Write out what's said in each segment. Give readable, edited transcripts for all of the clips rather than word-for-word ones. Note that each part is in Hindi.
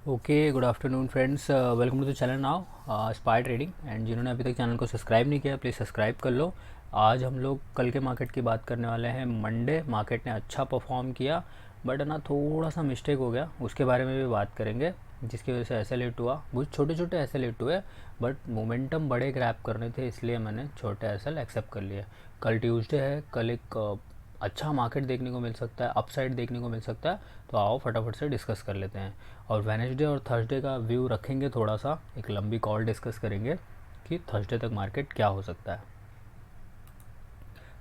Okay, good afternoon friends, welcome to the channel now spy trading. And जिन्होंने अभी तक चैनल को सब्सक्राइब नहीं किया प्लीज़ सब्सक्राइब कर लो। आज हम लोग कल के मार्केट की बात करने वाले हैं। मंडे मार्केट ने अच्छा परफॉर्म किया, बट ना थोड़ा सा मिस्टेक हो गया, उसके बारे में भी बात करेंगे, जिसकी वजह से ऐसे लेट हुआ। बहुत छोटे छोटे ऐसे लेट हुए, बट मोमेंटम बड़े ग्रैब करने थे, इसलिए मैंने छोटे एसएल एक्सेप्ट कर लिए। कल ट्यूसडे है, कल एक अच्छा मार्केट देखने को मिल सकता है, अपसाइड देखने को मिल सकता है। तो आओ फटाफट से डिस्कस कर लेते हैं। और वेडनेसडे और थर्सडे का व्यू रखेंगे, थोड़ा सा एक लंबी कॉल डिस्कस करेंगे कि थर्सडे तक मार्केट क्या हो सकता है।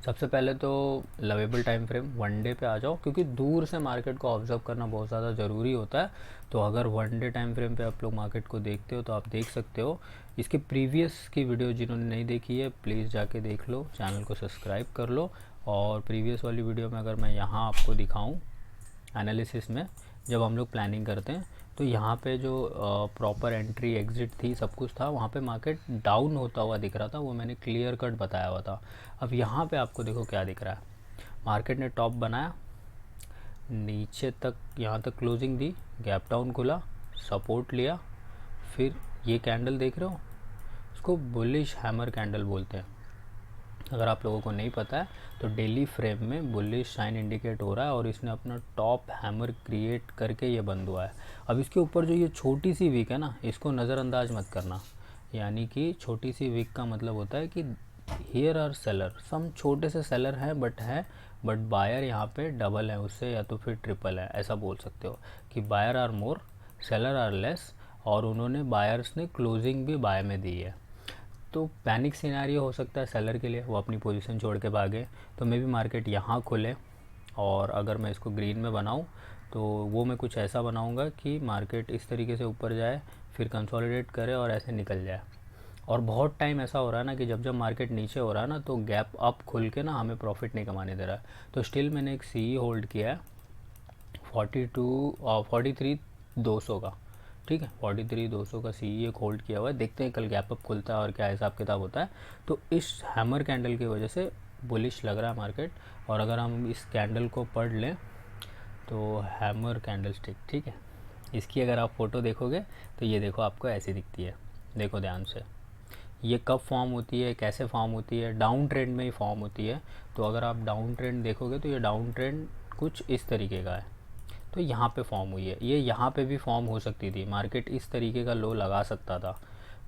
सबसे पहले तो lovable time frame one day पे आ जाओ, क्योंकि दूर से मार्केट को ऑब्जर्व करना बहुत ज़्यादा ज़रूरी होता है। तो अगर वन डे टाइम फ्रेम पे आप लोग मार्केट को देखते हो तो आप देख सकते हो। इसके प्रीवियस की वीडियो जिन्होंने नहीं देखी है प्लीज़ जाके देख लो, चैनल को सब्सक्राइब कर लो। और प्रीवियस वाली वीडियो में अगर मैं यहाँ आपको दिखाऊँ एनालिसिस में, जब हम लोग प्लानिंग करते हैं तो यहाँ पे जो प्रॉपर एंट्री एग्जिट थी, सब कुछ था, वहाँ पे मार्केट डाउन होता हुआ दिख रहा था, वो मैंने क्लियर कट बताया हुआ था। अब यहाँ पे आपको देखो क्या दिख रहा है। मार्केट ने टॉप बनाया, नीचे तक यहाँ तक क्लोजिंग दी, गैप डाउन खुला, सपोर्ट लिया, फिर ये कैंडल देख रहे हो, इसको बुलिश हैमर कैंडल बोलते हैं। अगर आप लोगों को नहीं पता है तो डेली फ्रेम में बुलिश साइन इंडिकेट हो रहा है और इसने अपना टॉप हैमर क्रिएट करके ये बंद हुआ है। अब इसके ऊपर जो ये छोटी सी विक है ना, इसको नज़रअंदाज मत करना। यानी कि छोटी सी विक का मतलब होता है कि हियर आर सेलर, सम छोटे से सेलर हैं बट बायर यहाँ पे डबल है उससे, या तो फिर ट्रिपल है, ऐसा बोल सकते हो कि buyer are more, seller are less. और उन्होंने बायर्स ने क्लोजिंग भी बाय में दी है। तो पैनिक सिनेरियो हो सकता है सेलर के लिए, वो अपनी पोजीशन छोड़ के भागे। तो मे भी मार्केट यहाँ खुले, और अगर मैं इसको ग्रीन में बनाऊँ तो वो मैं कुछ ऐसा बनाऊँगा कि मार्केट इस तरीके से ऊपर जाए, फिर कंसोलिडेट करे और ऐसे निकल जाए। और बहुत टाइम ऐसा हो रहा है ना कि जब जब मार्केट नीचे हो रहा है ना तो गैप अप खुल के ना हमें प्रॉफिट नहीं कमाने दे रहा है। तो स्टिल मैंने एक सी होल्ड किया है 43,200 का। ठीक है, 43,200 का सी एक होल्ड किया हुआ है। देखते हैं कल गैप अप खुलता है और क्या हिसाब किताब होता है। तो इस हैमर कैंडल की वजह से बुलिश लग रहा है मार्केट। और अगर हम इस कैंडल को पढ़ लें तो हैमर कैंडल स्टिक, ठीक है, इसकी अगर आप फ़ोटो देखोगे तो ये देखो आपको ऐसी दिखती है। देखो ध्यान से, ये कब फॉर्म होती है, कैसे फॉर्म होती है, डाउन ट्रेंड में ही फॉर्म होती है। तो अगर आप डाउन ट्रेंड देखोगे तो ये डाउन ट्रेंड कुछ इस तरीके का है। तो यहाँ पे फॉर्म हुई है, ये यहाँ पे भी फॉर्म हो सकती थी, मार्केट इस तरीके का लो लगा सकता था।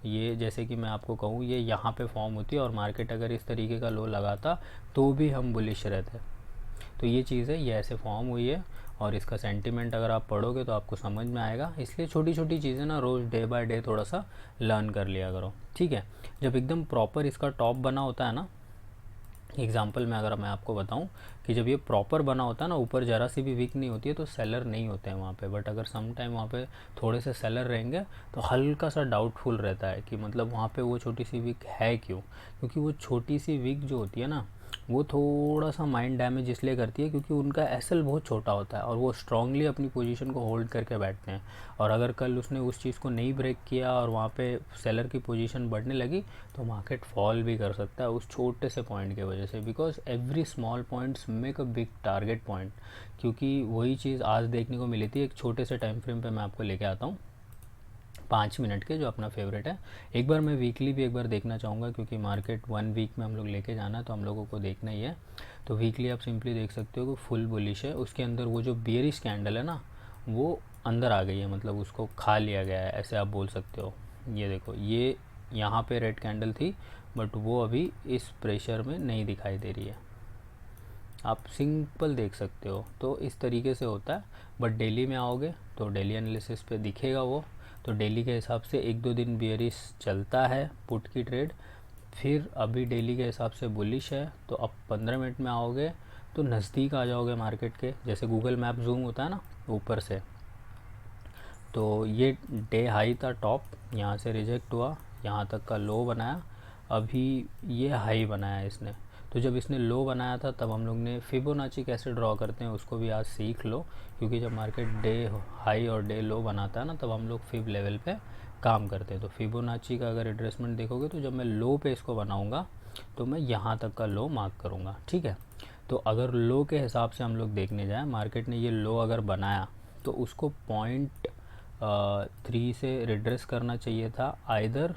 ये जैसे कि मैं आपको कहूँ, ये यहाँ पे फॉर्म होती है और मार्केट अगर इस तरीके का लो लगाता तो भी हम बुलिश रहते। तो ये चीज़ है, ये ऐसे फॉर्म हुई है। और इसका सेंटिमेंट अगर आप पढ़ोगे तो आपको समझ में आएगा। इसलिए छोटी छोटी चीज़ें ना रोज़ डे बाय डे थोड़ा सा लर्न कर लिया करो, ठीक है। जब एकदम प्रॉपर इसका टॉप बना होता है ना, एग्जाम्पल में अगर मैं आपको बताऊं कि जब ये प्रॉपर बना होता है ना, ऊपर ज़रा सी भी वीक नहीं होती है, तो सेलर नहीं होते हैं वहाँ पे। बट अगर सम टाइम वहाँ पे थोड़े से सेलर रहेंगे तो हल्का सा डाउटफुल रहता है कि मतलब वहाँ पे वो छोटी सी वीक है क्यों। क्योंकि वो छोटी सी वीक जो होती है ना, वो थोड़ा सा माइंड डैमेज इसलिए करती है क्योंकि उनका एसएल बहुत छोटा होता है और वो स्ट्रांगली अपनी पोजीशन को होल्ड करके बैठते हैं। और अगर कल उसने उस चीज़ को नहीं ब्रेक किया और वहाँ पे सेलर की पोजीशन बढ़ने लगी तो मार्केट फॉल भी कर सकता है उस छोटे से पॉइंट की वजह से। Because every small points make a big target point. क्योंकि वही चीज़ आज देखने को मिली थी एक छोटे से टाइम फ्रेम पे, मैं आपको लेके आता हूँ 5 मिनट के, जो अपना फेवरेट है। एक बार मैं वीकली भी एक बार देखना चाहूँगा, क्योंकि मार्केट वन वीक में हम लोग लेके जाना है तो हम लोगों को देखना ही है। तो वीकली आप सिंपली देख सकते हो कि फुल बुलिश है, उसके अंदर वो जो बियरिश कैंडल है ना, वो अंदर आ गई है, मतलब उसको खा लिया गया है, ऐसे आप बोल सकते हो। ये देखो, ये यहाँ पे रेड कैंडल थी बट वो अभी इस प्रेशर में नहीं दिखाई दे रही है, आप सिंपल देख सकते हो। तो इस तरीके से होता है। बट डेली में आओगे तो डेली एनालिसिस पे दिखेगा वो। तो डेली के हिसाब से एक दो दिन बियरिश चलता है पुट की ट्रेड, फिर अभी डेली के हिसाब से बुलिश है। तो अब 15 मिनट में आओगे तो नज़दीक आ जाओगे मार्केट के, जैसे गूगल मैप जूम होता है ना ऊपर से। तो ये डे हाई था टॉप, यहाँ से रिजेक्ट हुआ, यहाँ तक का लो बनाया, अभी ये हाई बनाया इसने। तो जब इसने लो बनाया था तब हम लोग ने फिबोनाची कैसे ड्रॉ करते हैं उसको भी आज सीख लो। क्योंकि जब मार्केट डे हाई और डे लो बनाता है ना, तब हम लोग फिब लेवल पे काम करते हैं। तो फिबोनाची का अगर एड्रेसमेंट देखोगे तो जब मैं लो पे इसको बनाऊँगा तो मैं यहाँ तक का लो मार्क करूँगा, ठीक है। तो अगर लो के हिसाब से हम लोग देखने जाएँ, मार्केट ने ये लो अगर बनाया तो उसको 3 से रिड्रेस करना चाहिए था, आइदर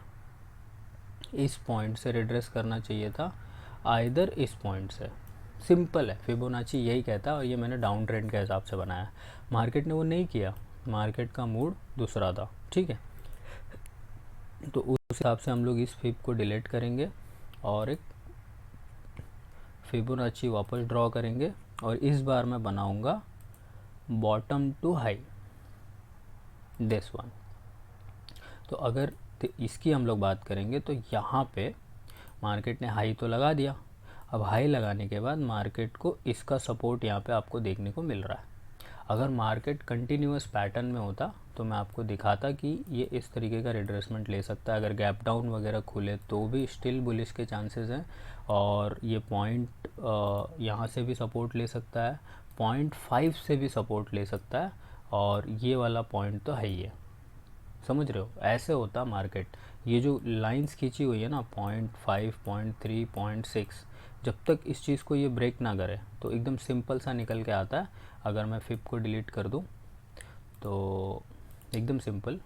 इस पॉइंट से रिड्रेस करना चाहिए था, आइदर इस पॉइंट से। सिंपल है, फिबोनाची यही कहता है और ये मैंने डाउन ट्रेंड के हिसाब से बनाया है। मार्केट ने वो नहीं किया, मार्केट का मूड दूसरा था, ठीक है। तो उस हिसाब से हम लोग इस फिब को डिलीट करेंगे और एक फिबोनाची वापस ड्रॉ करेंगे और इस बार मैं बनाऊंगा bottom to high, this one. तो अगर इसकी हम लोग बात करेंगे तो यहाँ पे मार्केट ने हाई तो लगा दिया। अब हाई लगाने के बाद मार्केट को इसका सपोर्ट यहाँ पे आपको देखने को मिल रहा है। अगर मार्केट कंटिन्यूअस पैटर्न में होता तो मैं आपको दिखाता कि ये इस तरीके का रिट्रेसमेंट ले सकता है। अगर गैप डाउन वगैरह खुले तो भी स्टिल बुलिश के चांसेस हैं और ये पॉइंट यहाँ से भी सपोर्ट ले सकता है, 0.5 से भी सपोर्ट ले सकता है और ये वाला पॉइंट तो है ही है, समझ रहे हो। ऐसे होता मार्केट, ये जो लाइंस खींची हुई है ना 0.5, 0.3, 0.6, जब तक इस चीज़ को ये ब्रेक ना करे तो एकदम सिंपल सा निकल के आता है। अगर मैं फिब को डिलीट कर दूं तो एकदम सिंपल,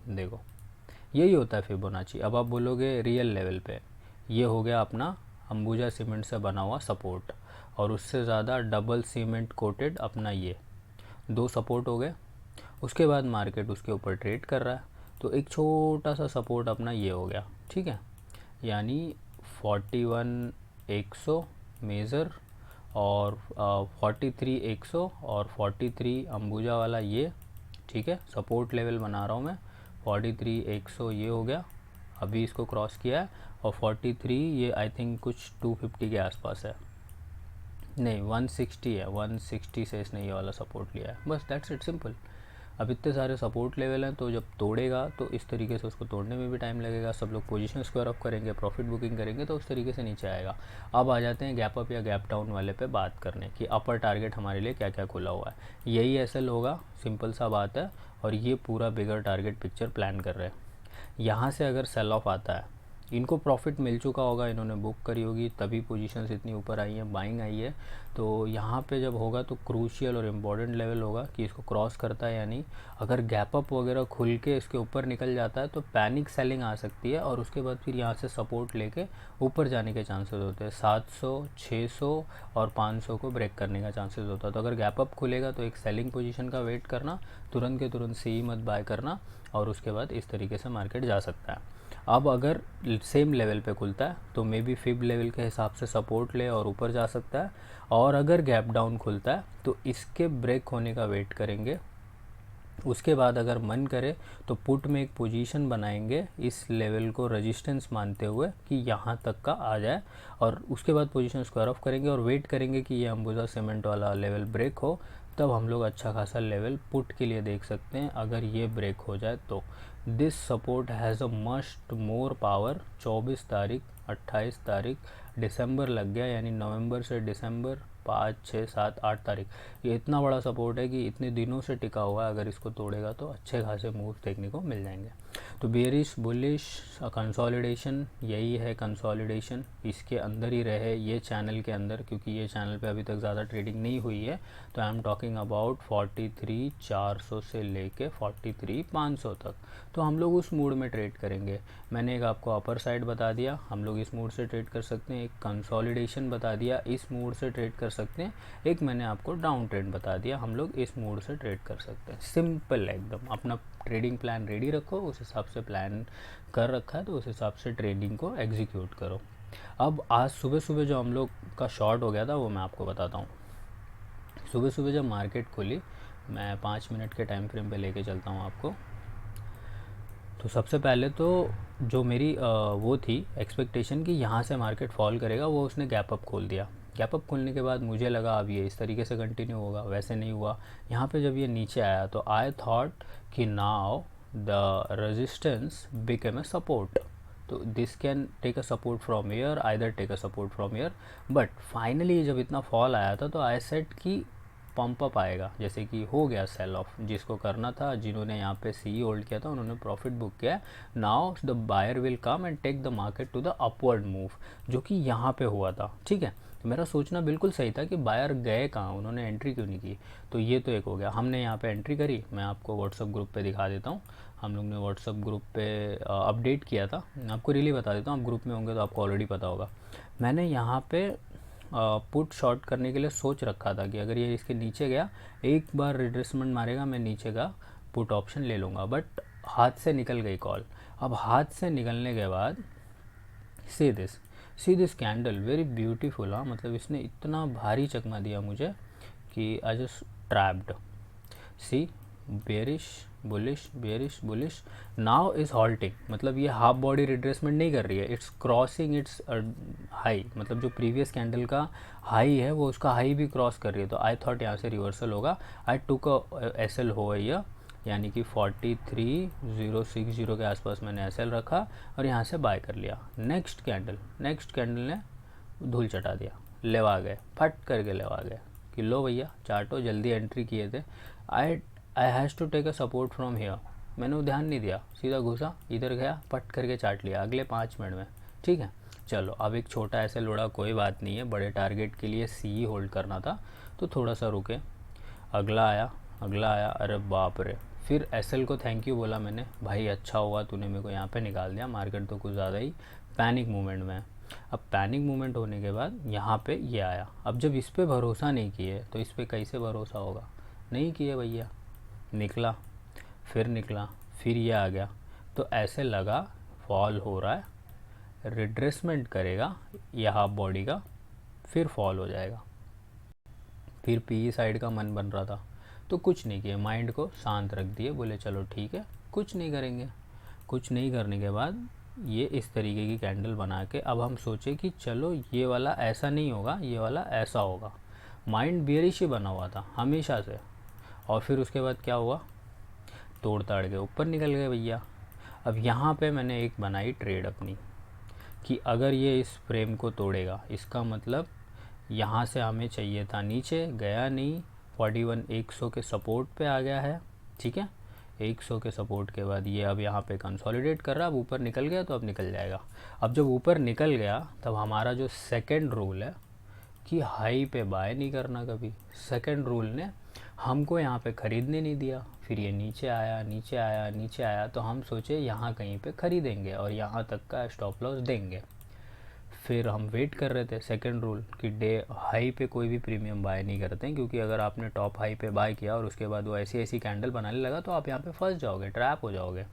देखो यही होता है फिबोनाची। अब आप बोलोगे रियल लेवल पे ये हो गया अपना अंबुजा सीमेंट से बना हुआ सपोर्ट और उससे ज़्यादा डबल सीमेंट कोटेड अपना ये 2 सपोर्ट हो गए। उसके बाद मार्केट उसके ऊपर ट्रेड कर रहा है तो एक छोटा सा सपोर्ट अपना ये हो गया, ठीक है। यानी 41,100 मेज़र और 43,100 और 43 अंबुजा वाला ये, ठीक है। सपोर्ट लेवल बना रहा हूँ मैं, 43,100 ये हो गया, अभी इसको क्रॉस किया है और 43 ये आई थिंक कुछ 250 के आसपास है, नहीं 160 है, 160 से इसने ये वाला सपोर्ट लिया है, बस दैट्स इट, सिंपल। अब इतने सारे सपोर्ट लेवल हैं तो जब तोड़ेगा तो इस तरीके से उसको तोड़ने में भी टाइम लगेगा। सब लोग पोजीशन स्क्वायर अप करेंगे, प्रॉफिट बुकिंग करेंगे तो उस तरीके से नीचे आएगा। अब आ जाते हैं गैप अप या गैप डाउन वाले पे बात करने कि अपर टारगेट हमारे लिए क्या क्या खुला हुआ है। यही एसएल होगा, सिंपल सा बात है, और ये पूरा बिगर टारगेट पिक्चर प्लान कर रहे हैं। यहाँ से अगर सेल ऑफ आता है, इनको प्रॉफिट मिल चुका होगा, इन्होंने बुक करी होगी तभी पोजीशंस इतनी ऊपर आई हैं, बाइंग आई है। तो यहाँ पे जब होगा तो क्रूशियल और इम्पॉर्टेंट लेवल होगा कि इसको क्रॉस करता है या नहीं। अगर गैप अप वगैरह खुल के इसके ऊपर निकल जाता है तो पैनिक सेलिंग आ सकती है और उसके बाद फिर यहाँ से सपोर्ट लेके ऊपर जाने के चांसेस होते हैं। 700, 600 और 500 को ब्रेक करने का चांसेस होता है। तो अगर गैप अप खुलेगा तो एक सेलिंग पोजीशन का वेट करना, तुरंत के तुरंत सी मत बाय करना और उसके बाद इस तरीके से मार्केट जा सकता है। अब अगर सेम लेवल पे खुलता है तो मे बी फिब लेवल के हिसाब से सपोर्ट ले और ऊपर जा सकता है, और अगर गैप डाउन खुलता है तो इसके ब्रेक होने का वेट करेंगे। उसके बाद अगर मन करे तो पुट में एक पोजीशन बनाएंगे इस लेवल को रेजिस्टेंस मानते हुए कि यहाँ तक का आ जाए, और उसके बाद पोजीशन स्क्वायर ऑफ करेंगे और वेट करेंगे कि ये अंबुजा सीमेंट वाला लेवल ब्रेक हो, तब हम लोग अच्छा खासा लेवल पुट के लिए देख सकते हैं। अगर ये ब्रेक हो जाए तो this support has a must more power. 24 तारीख, 28 तारीख दिसंबर लग गया, यानी नवंबर से दिसंबर 5, 6, 7, 8 तारीख, ये इतना बड़ा सपोर्ट है कि इतने दिनों से टिका हुआ है। अगर इसको तोड़ेगा तो अच्छे खासे मूव देखने को मिल जाएंगे। तो बेरिश बुलिश कंसोलिडेशन, यही है कंसोलिडेशन, इसके अंदर ही रहे ये चैनल के अंदर, क्योंकि ये चैनल पे अभी तक ज़्यादा ट्रेडिंग नहीं हुई है। तो आई एम टॉकिंग अबाउट 43,400 से लेके 43,500 तक। तो हम लोग उस मूड में ट्रेड करेंगे। मैंने एक आपको अपर साइड बता दिया, हम लोग इस मूड से ट्रेड कर सकते हैं। एक कंसोलिडेशन बता दिया, इस मूड से ट्रेड कर सकते हैं। एक मैंने आपको डाउन ट्रेंड बता दिया, हम लोग इस मूड से ट्रेड कर सकते हैं। सिंपल एकदम। अपना ट्रेडिंग प्लान रेडी रखो, उस हिसाब से प्लान कर रखा है तो उस हिसाब से ट्रेडिंग को एग्जीक्यूट करो। अब आज सुबह सुबह जो हम लोग का शॉर्ट हो गया था वो मैं आपको बताता हूँ। सुबह सुबह जब मार्केट खुली, मैं 5 मिनट के टाइम फ्रेम पे लेके चलता हूँ आपको। तो सबसे पहले तो जो मेरी वो थी एक्सपेक्टेशन कि यहाँ से मार्केट फॉल करेगा, वो उसने गैप अप खोल दिया। गैप अप खोलने के बाद मुझे लगा अब ये इस तरीके से कंटिन्यू होगा, वैसे नहीं हुआ। यहाँ पे जब ये नीचे आया तो आई थॉट कि now the resistance became a support, तो this can take a support from here, either take a support from here. But finally जब इतना फॉल आया था तो आई सेड कि पंप अप आएगा, जैसे कि हो गया सेल ऑफ, जिसको करना था, जिन्होंने यहाँ पे सी होल्ड किया था उन्होंने प्रॉफिट बुक किया। Now the buyer will come and take the market to the upward move, जो कि यहाँ पे हुआ था, ठीक है। तो मेरा सोचना बिल्कुल सही था कि बायर गए कहाँ, उन्होंने एंट्री क्यों नहीं की। तो ये तो एक हो गया, हमने यहाँ पे एंट्री करी। मैं आपको व्हाट्सअप ग्रुप पे दिखा देता हूँ। हम लोग ने व्हाट्सअप ग्रुप पे अपडेट किया था, मैं आपको रियली बता देता हूँ, आप ग्रुप में होंगे तो आपको ऑलरेडी पता होगा। मैंने यहाँ पे पुट शॉर्ट करने के लिए सोच रखा था कि अगर ये इसके नीचे गया, एक बार रिट्रेसमेंट मारेगा, मैं नीचे का पुट ऑप्शन ले लूँगा। बट हाथ से निकल गई कॉल। अब हाथ से निकलने के बाद see this candle very beautiful. हाँ, मतलब इसने इतना भारी चकमा दिया मुझे कि I just trapped. See, bearish bullish, bearish bullish, now is halting. मतलब ये हाफ बॉडी रिट्रेसमेंट नहीं कर रही है, इट्स क्रॉसिंग इट्स हाई। मतलब जो प्रीवियस कैंडल का हाई है वो उसका हाई भी क्रॉस कर रही है। तो आई थॉट यहाँ से रिवर्सल होगा। आई टुक एस एल हो गई, यानी कि 43,060 के आसपास मैंने एस एल रखा और यहाँ से बाय कर लिया। नेक्स्ट कैंडल ने धूल चटा दिया, लेवा गए, फट करके लेवा गए कि लो भैया चार्टो, जल्दी एंट्री किए थे। I has to take a support from here. मैंने वो ध्यान नहीं दिया, सीधा घुसा, इधर गया, पट करके चाट लिया अगले 5 मिनट में। ठीक है, चलो अब एक छोटा ऐसे लोड़ा, कोई बात नहीं है, बड़े टारगेट के लिए सी होल्ड करना था तो थोड़ा सा रुके। अगला आया, अरे बाप रे। फिर एसएल को थैंक यू बोला मैंने, भाई अच्छा हुआ तूने मेरे को यहाँ पे निकाल दिया, मार्केट तो कुछ ज़्यादा ही पैनिक मूवमेंट में है। अब पैनिक मूवमेंट होने के बाद यहाँ पे ये आया। अब जब इस पर भरोसा नहीं किए तो इस पर कैसे भरोसा होगा, नहीं किए भैया। निकला, फिर ये आ गया। तो ऐसे लगा फॉल हो रहा है, रिट्रेसमेंट करेगा ये हाफ बॉडी का, फिर फॉल हो जाएगा। फिर पी साइड का मन बन रहा था, तो कुछ नहीं किया, माइंड को शांत रख दिए, बोले चलो ठीक है कुछ नहीं करेंगे। कुछ नहीं करने के बाद ये इस तरीके की कैंडल बना के अब हम सोचे कि चलो ये वाला ऐसा नहीं होगा, ये वाला ऐसा होगा। माइंड बेरिश ही बना हुआ था हमेशा से। और फिर उसके बाद क्या हुआ, तोड़ ताड़ के ऊपर निकल गए भैया। अब यहाँ पे मैंने एक बनाई ट्रेड अपनी कि अगर ये इस फ्रेम को तोड़ेगा, इसका मतलब यहाँ से हमें चाहिए था नीचे, गया नहीं, 41,100 के सपोर्ट पे आ गया है। ठीक है, 100 के सपोर्ट के बाद ये अब यहाँ पे कंसोलिडेट कर रहा है। अब ऊपर निकल गया तो अब निकल जाएगा। अब जब ऊपर निकल गया तब हमारा जो सेकंड रूल है कि हाई पे बाय नहीं करना कभी, सेकंड रूल ने हमको यहाँ पे ख़रीदने नहीं दिया। फिर ये नीचे आया तो हम सोचे यहाँ कहीं पे ख़रीदेंगे और यहाँ तक का स्टॉप लॉस देंगे। फिर हम वेट कर रहे थे, सेकंड रूल कि डे हाई पे कोई भी प्रीमियम बाय नहीं करते हैं, क्योंकि अगर आपने टॉप हाई पे बाय किया और उसके बाद वो ऐसी कैंडल बनाने लगा तो आप यहाँ पे फंस जाओगे, ट्रैप हो जाओगे।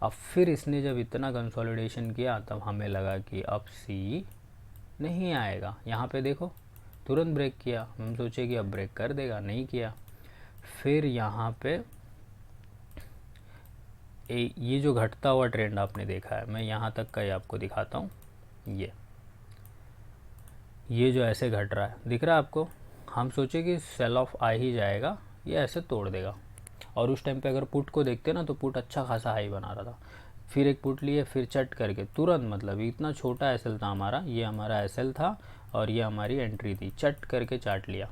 अब फिर इसने जब इतना कंसोलिडेशन किया तब हमें लगा कि अब सी नहीं आएगा। यहाँ पे देखो तुरंत ब्रेक किया, हम सोचे कि अब ब्रेक कर देगा, नहीं किया। फिर यहाँ पे ये जो घटता हुआ ट्रेंड आपने देखा है, मैं यहाँ तक का ही आपको दिखाता हूँ। ये जो ऐसे घट रहा है दिख रहा है आपको, हम सोचे कि सेल ऑफ आ ही जाएगा, ये ऐसे तोड़ देगा। और उस टाइम पे अगर पुट को देखते ना तो पुट अच्छा खासा हाई बना रहा था। फिर एक पुट लिए, फिर चट करके तुरंत, मतलब इतना छोटा एसएल था हमारा, ये हमारा एसएल था और ये हमारी एंट्री थी, चट करके चाट लिया।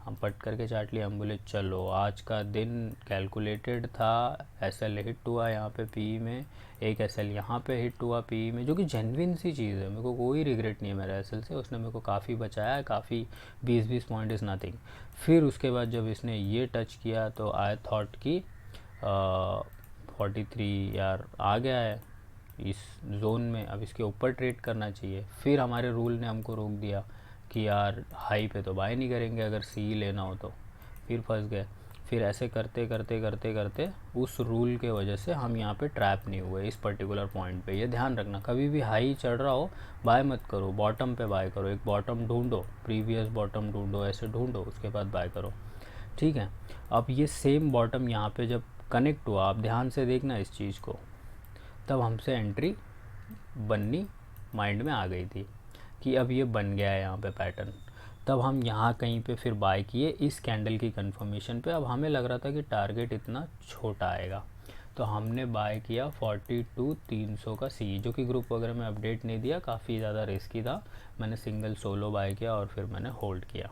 हम पट करके चाट लिया, हम बोले चलो आज का दिन कैलकुलेटेड था। एसएल हिट हुआ यहाँ पे पी में, एक एसएल यहाँ पे हिट हुआ पी में, जो कि जेन्युइन सी चीज़ है, मेरे को कोई रिग्रेट नहीं है मेरा एसएल से, उसने मेरे को काफ़ी बचाया है, काफ़ी 20-20 पॉइंट इज़ नथिंग। फिर उसके बाद जब इसने ये टच किया तो आई थॉट कि 43 यार आ गया है इस जोन में, अब इसके ऊपर ट्रेड करना चाहिए। फिर हमारे रूल ने हमको रोक दिया कि यार हाई पे तो बाय नहीं करेंगे अगर सी लेना हो तो। फिर फंस गए। फिर ऐसे करते करते उस रूल के वजह से हम यहाँ पे ट्रैप नहीं हुए इस पर्टिकुलर पॉइंट पे। ये ध्यान रखना, कभी भी हाई चढ़ रहा हो बाय मत करो, बॉटम पे बाय करो। एक बॉटम ढूंढो, प्रीवियस बॉटम ढूंढो, ऐसे ढूंढो, उसके बाद बाय करो। ठीक है, अब ये सेम बॉटम यहाँ पे जब कनेक्ट हुआ, आप ध्यान से देखना इस चीज़ को, तब हमसे एंट्री बननी माइंड में आ गई थी कि अब ये बन गया है यहाँ पे पैटर्न। तब हम यहाँ कहीं पे फिर बाय किए इस कैंडल की कंफर्मेशन पे। अब हमें लग रहा था कि टारगेट इतना छोटा आएगा, तो हमने बाय किया 42,300 का सी, जो कि ग्रुप वगैरह में अपडेट नहीं दिया, काफ़ी ज़्यादा रिस्की था। मैंने सिंगल सोलो बाय किया और फिर मैंने होल्ड किया।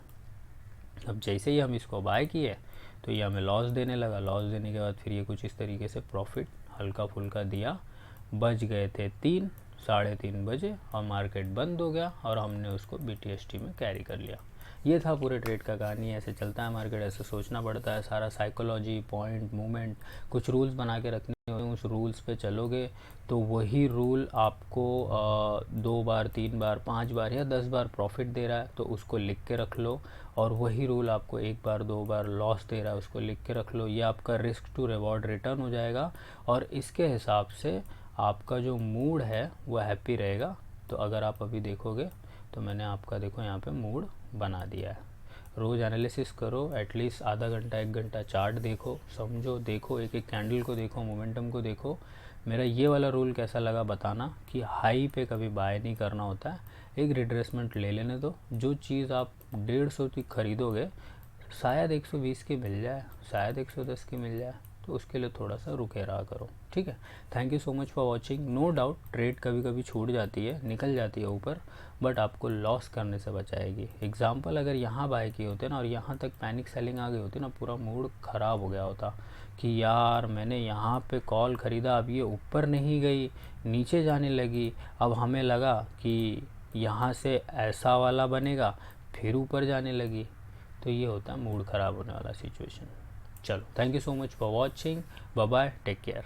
अब जैसे ही हम इसको बाय किए तो ये हमें लॉस देने लगा। लॉस देने के बाद फिर ये कुछ इस तरीके से प्रॉफिट हल्का फुल्का दिया। बच गए थे 3, 3:30 बजे और मार्केट बंद हो गया और हमने उसको BTST में कैरी कर लिया। ये था पूरे ट्रेड का कहानी। ऐसे चलता है मार्केट, ऐसे सोचना पड़ता है, सारा साइकोलॉजी, पॉइंट, मूवमेंट, कुछ रूल्स बना के रखने होते हैं। उस रूल्स पे चलोगे तो वही रूल आपको 2 बार, 3 बार, 5 बार या 10 बार प्रॉफिट दे रहा है तो उसको लिख के रख लो, और वही रूल आपको 1 बार 2 बार लॉस दे रहा है उसको लिख के रख लो। ये आपका रिस्क टू रिवॉर्ड रिटर्न हो जाएगा और इसके हिसाब से आपका जो मूड है वो हैप्पी रहेगा। तो अगर आप अभी देखोगे तो मैंने आपका देखो यहाँ पे मूड बना दिया है। रोज़ एनालिसिस करो, एटलीस्ट आधा घंटा 1 घंटा चार्ट देखो, समझो, देखो, एक एक कैंडल को देखो, मोमेंटम को देखो। मेरा ये वाला रूल कैसा लगा बताना कि हाई पे कभी बाय नहीं करना होता है, एक रिट्रेसमेंट ले लेने दो। जो चीज़ आप 150 की खरीदोगे शायद 120 की मिल जाए, शायद 110 की मिल जाए, तो उसके लिए थोड़ा सा रुके रहा करो। ठीक है, thank you so much for watching. No doubt trade कभी कभी छूट जाती है, निकल जाती है ऊपर, बट आपको लॉस करने से बचाएगी। एग्जाम्पल, अगर यहाँ बाय किए होते ना और यहाँ तक पैनिक सेलिंग आ गई होती ना, पूरा मूड ख़राब हो गया होता कि यार मैंने यहाँ पे कॉल ख़रीदा, अब ये ऊपर नहीं गई, नीचे जाने लगी, अब हमें लगा कि यहाँ से ऐसा वाला बनेगा, फिर ऊपर जाने लगी, तो ये होता है मूड ख़राब होने वाला सिचुएशन। चलो, thank you so much for watching, bye bye, take care.